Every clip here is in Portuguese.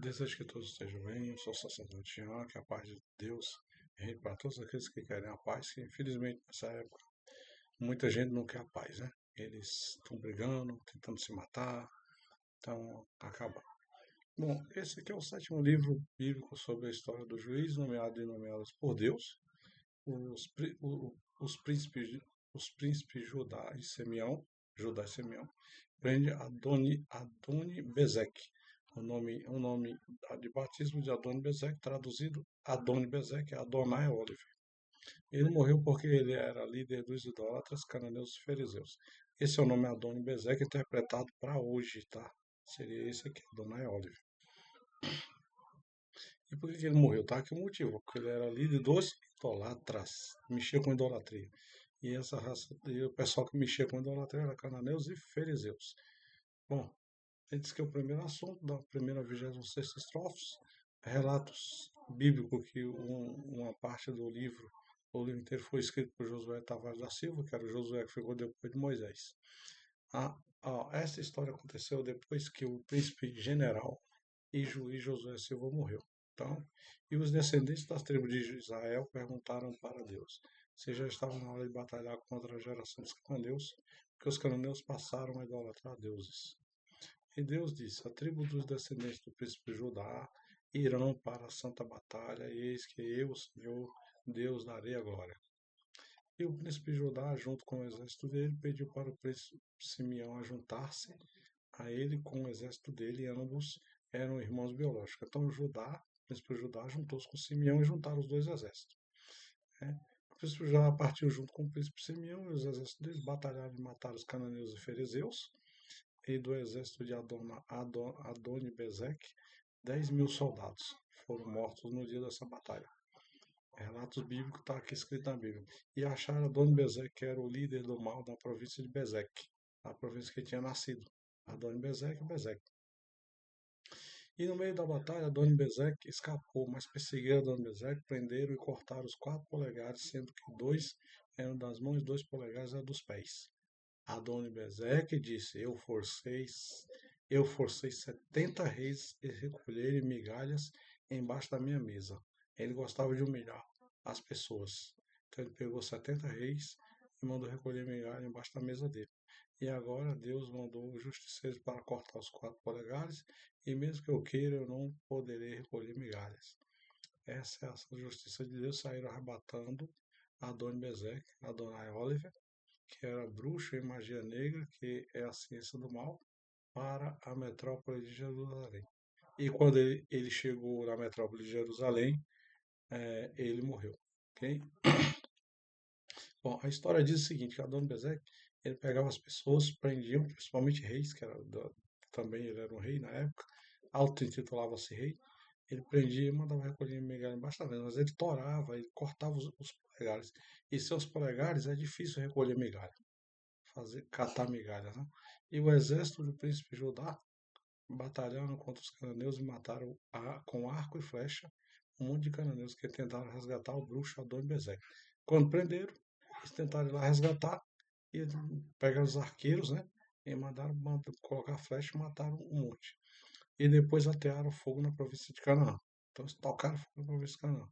Desejo que todos estejam bem. Eu sou o sacerdote Jean, que a paz de Deus reine para todos aqueles que querem a paz, que infelizmente nessa época muita gente não quer a paz, né? Eles estão brigando, tentando se matar, estão acabando. Bom, esse aqui é o sétimo livro bíblico sobre a história dos juízes nomeados e nomeados por Deus, os príncipes, os príncipes Judá e Simeão, prende Adoni Bezek. O nome de batismo de Adoni Bezek, traduzido Adoni Bezek, é Adonai Oliver. Ele morreu porque ele era líder dos idólatras cananeus e fariseus. Esse é o nome Adoni Bezek interpretado para hoje, tá? Seria esse aqui, Adonai Oliver. E por que ele morreu? Tá aqui o motivo, porque ele era líder dos idolatras, mexia com idolatria. E essa raça, e o pessoal que mexia com idolatria era cananeus e fariseus. Bom, ele diz que é o primeiro assunto da primeira 26ª estrofe, relatos bíblicos que uma parte do livro, o livro inteiro foi escrito por Josué Tavares da Silva, que era o Josué que ficou depois de Moisés. Essa história aconteceu depois que o príncipe general e juiz Josué Silva morreu. Então, e os descendentes das tribos de Israel perguntaram para Deus se já estava na hora de batalhar contra a geração dos cananeus, porque os cananeus passaram a idolatrar deuses. E Deus disse: a tribo dos descendentes do príncipe Judá irão para a santa batalha, e eis que eu, Senhor, Deus, darei a glória. E o príncipe Judá, junto com o exército dele, pediu para o príncipe Simeão ajuntar-se a ele com o exército dele, e ambos eram irmãos biológicos. Então o príncipe Judá juntou-se com Simeão e juntaram os dois exércitos. Né? O príncipe Judá partiu junto com o príncipe Simeão e os exércitos deles batalharam e mataram os cananeus e fariseus, e do exército de Adoni-Bezek, 10.000 soldados foram mortos no dia dessa batalha. Relatos bíblicos está aqui escrito na Bíblia. E acharam Adoni-Bezek, que era o líder do mal da província de Bezek, a província que tinha nascido. Adoni-Bezek e Bezek. E no meio da batalha, Adoni-Bezek escapou, mas perseguiram Adoni-Bezek, prenderam e cortaram os 4 polegares, sendo que 2 eram das mãos e 2 polegares eram dos pés. Adoni-Bezek disse: eu forcei 70 reis a recolherem migalhas embaixo da minha mesa. Ele gostava de humilhar as pessoas. Então ele pegou 70 reis e mandou recolher migalha embaixo da mesa dele. E agora Deus mandou os justiceiros para cortar os 4 polegares, e mesmo que eu queira, eu não poderei recolher migalhas. Essa é a justiça de Deus. Saíram arrebatando Adoni-Bezek, Adonai Oliver, que era bruxo em magia negra, que é a ciência do mal, para a metrópole de Jerusalém. E quando ele chegou na metrópole de Jerusalém, ele morreu. Okay? Bom, a história diz o seguinte, que Adoni-Bezek, ele pegava as pessoas, prendiam, principalmente reis, também ele era um rei na época, auto-intitulava-se rei, ele prendia e mandava recolher migalha embaixo da mesa, mas ele torava, ele cortava os polegares. E seus polegares é difícil recolher migalha, catar migalhas, né? E o exército do príncipe Judá batalharam contra os cananeus e mataram com arco e flecha um monte de cananeus que tentaram resgatar o bruxo Adoni-Bezek. Quando prenderam, eles tentaram ir lá resgatar e pegaram os arqueiros, né? E mandaram colocar flecha e mataram um monte. E depois atearam fogo na província de Canaã. Então eles tocaram fogo na província de Canaã.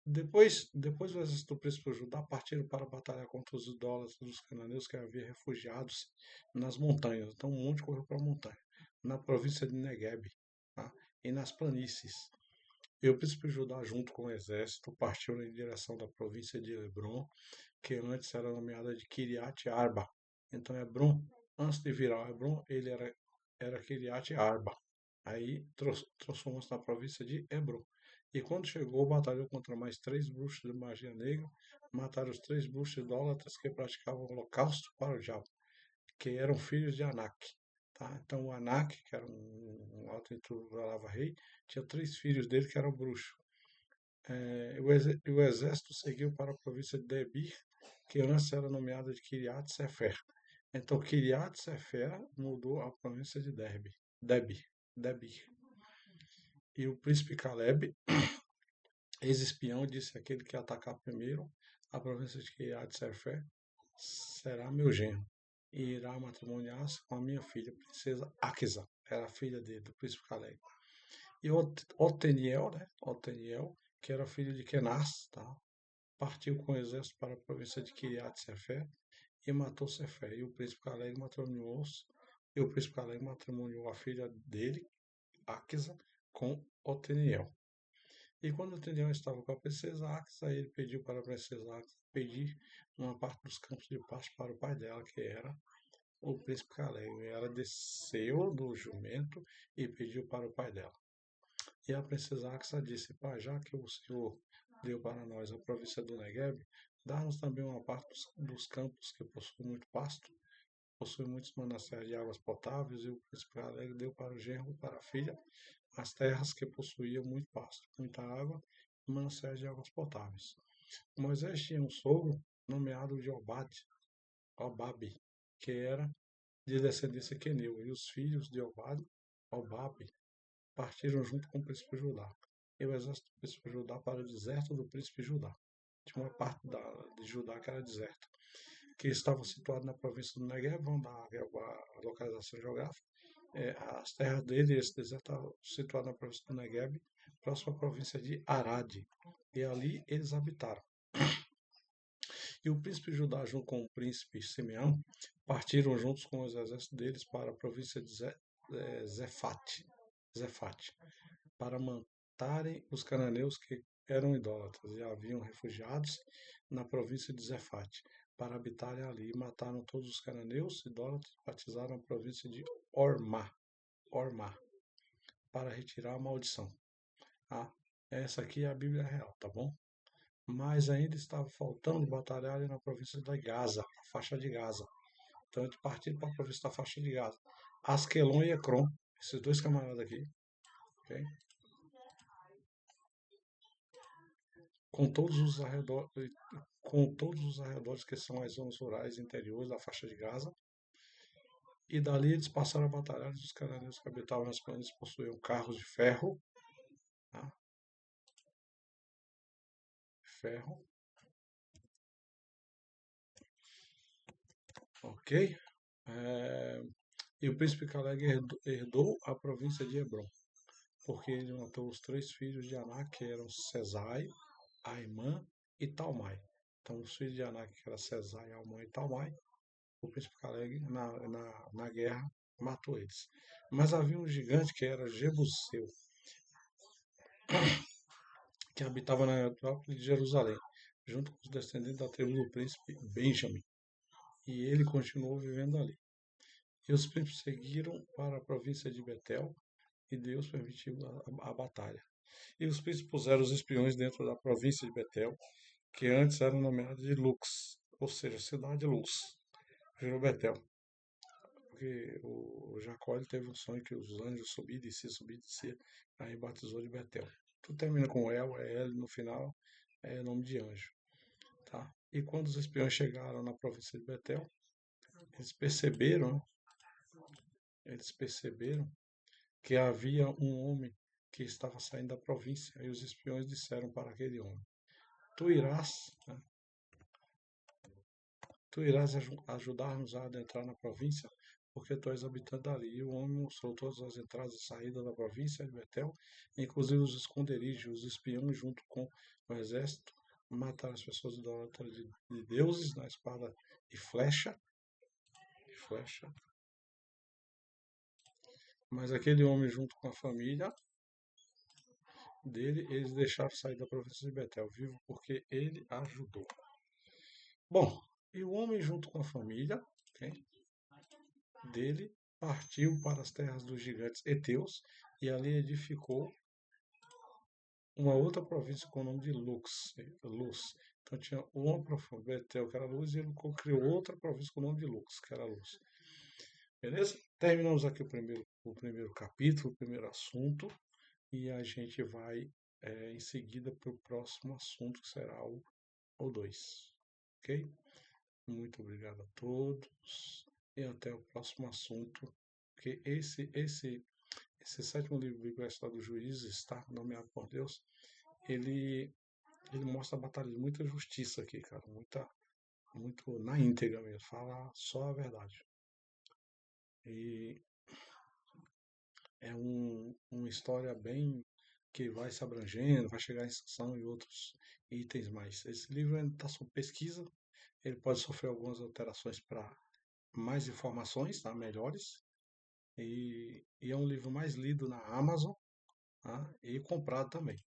Depois o exército do príncipe Judá partiram para batalhar contra os idólatras dos cananeus que havia refugiados nas montanhas. Então um monte correu para a montanha, na província de Negueb, tá? E nas planícies. E o príncipe Judá, junto com o exército, partiu em direção da província de Hebron, que antes era nomeada de Kiriat Arba. Então Hebron, antes de virar Hebron, ele era Kiriat Arba. Aí transformou-se na província de Hebron. E quando chegou, batalhou contra mais 3 bruxos de magia negra, mataram os 3 bruxos idólatras que praticavam o holocausto para o diabo, que eram filhos de Anak. Tá? Então o Anak, que era um auto-intitulado rei, tinha 3 filhos dele que eram bruxos. O exército seguiu para a província de Debir, que antes era nomeada de Kiriat Sefer. Então Kiriat Sefer mudou a província de Debir. E o príncipe Caleb, ex-espião, disse aquele que atacar primeiro a província de Kiriat Sefer será meu genro, e irá matrimoniar-se com a minha filha, princesa Akisa, era a filha dele, do príncipe Caleb. E Oteniel, né? Oteniel, que era filho de Kenaz, tá? Partiu com o exército para a província de Kiriat Sefer e matou Sefer. E o príncipe Caleb matrimoniou a filha dele, Axa, com Oteniel. E quando Oteniel estava com a princesa Axa, ele pediu para a princesa Axa pedir uma parte dos campos de pasto para o pai dela, que era o príncipe Caleb. E ela desceu do jumento e pediu para o pai dela. E a princesa Axa disse: Pai, já que o Senhor deu para nós a província do Negueb, dá-nos também uma parte dos campos que possuem muito pasto, possuem muitos mananciais de águas potáveis, e o príncipe Alegre deu para o genro e para a filha as terras que possuíam muito pasto, muita água e mananciais de águas potáveis. Moisés tinha um sogro nomeado de Obabe, que era de descendência queneu, e os filhos de Obabe, partiram junto com o príncipe Judá. E o exército do príncipe Judá para o deserto do príncipe Judá. Tinha uma parte de Judá que era deserto, que estava situado na província do Negev, vamos dar a localização geográfica. As terras dele, esse deserto, estava situado na província do Negev, próximo à província de Arad. E ali eles habitaram. E o príncipe Judá, junto com o príncipe Simeão, partiram juntos com os exércitos deles para a província de Zefate, para matarem os cananeus que eram idólatras e haviam refugiados na província de Zefate, para habitarem ali. E mataram todos os cananeus idólatras e batizaram a província de Ormá, para retirar a maldição. Ah, essa aqui é a Bíblia real, tá bom? Mas ainda estava faltando batalhar na província da Gaza, a faixa de Gaza. Então eles partiram para a província da faixa de Gaza. Askelon e Ecrom, esses dois camaradas aqui, ok? Com todos os arredores, que são as zonas rurais interiores da faixa de Gaza. E dali eles passaram a batalhar. Os cananeus que habitavam nas planícies possuíam carros de ferro, tá? Ferro, ok? E o príncipe Caleg herdou a província de Hebron, porque ele matou os 3 filhos de Anak, que eram Sesai, Aimã e Talmai. Então, os filhos de Anak, que eram Sesai, Aimã e Talmai, o príncipe Caleg, na guerra, matou eles. Mas havia um gigante que era Jebuseu, que habitava na metrópole de Jerusalém, junto com os descendentes da tribo do príncipe Benjamim. E ele continuou vivendo ali. E os príncipes seguiram para a província de Betel, e Deus permitiu a batalha. E os príncipes puseram os espiões dentro da província de Betel, que antes era nomeada de Lux, ou seja, cidade de Luz, virou Betel. Porque o Jacó ele teve um sonho que os anjos subiam e desciam, aí batizou de Betel. Tudo termina com El, é El no final, é nome de anjo. Tá? E quando os espiões chegaram na província de Betel, eles perceberam, que havia um homem que estava saindo da província, e os espiões disseram para aquele homem: Tu irás, né, ajudar-nos a adentrar na província, porque tu és habitante dali. E o homem mostrou todas as entradas e saídas da província de Betel, inclusive os esconderijos. Os espiões, junto com o exército, mataram as pessoas idólatras de deuses na espada e flecha. Mas aquele homem, junto com a família dele, eles deixaram sair da província de Betel, vivo porque ele ajudou. Bom, e o homem, junto com a família, okay, dele, partiu para as terras dos gigantes Eteus e ali edificou uma outra província com o nome de Luz. Então tinha uma província, Betel, que era Luz, e ele criou outra província com o nome de Luz, que era Luz. Beleza? Terminamos aqui o primeiro capítulo, o primeiro assunto, e a gente vai em seguida para o próximo assunto, que será o 2. Ok? Muito obrigado a todos e até o próximo assunto, porque esse sétimo livro bíblico, a história dos juízes, está nomeado por Deus, ele mostra a batalha de muita justiça aqui, cara, muito na íntegra mesmo, fala só a verdade. E é uma história bem que vai se abrangendo, vai chegar em Sansão e outros itens mais. Esse livro ainda está sob pesquisa, ele pode sofrer algumas alterações para mais informações, tá? Melhores. E é um livro mais lido na Amazon, tá? E comprado também.